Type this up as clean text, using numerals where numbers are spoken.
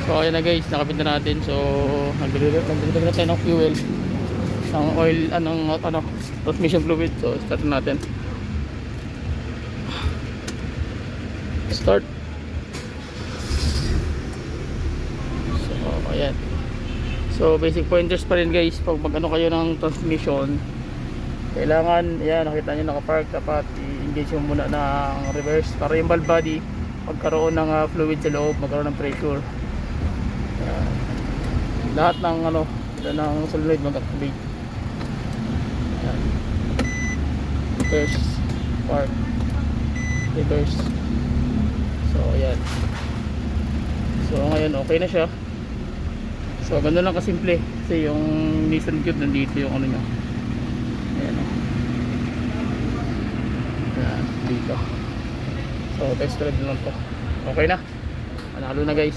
So ayan na guys, nakabit na natin. So nagdagdag na tayo ng fuel, ng oil, transmission fluid. So start na natin. Start. So ayan. So basic pointers pa rin guys, pag mag-ano kayo ng transmission, kailangan, ayan, nakita nyo nakapark, dapat i-engage mo muna ng reverse para yung valve body magkaroon ng fluid sa loob, magkaroon ng pressure. Ayan. Lahat ng ng solenoid mag-activate. Ayan. Reverse, park, reverse. So ayan. So ngayon okay na siya. So ganun lang kasimple, kasi yung Nissan Cube nandito yung ano niya. Ayan o. Ayan, dito. So test drive lang to. Okay na. Panalo na guys.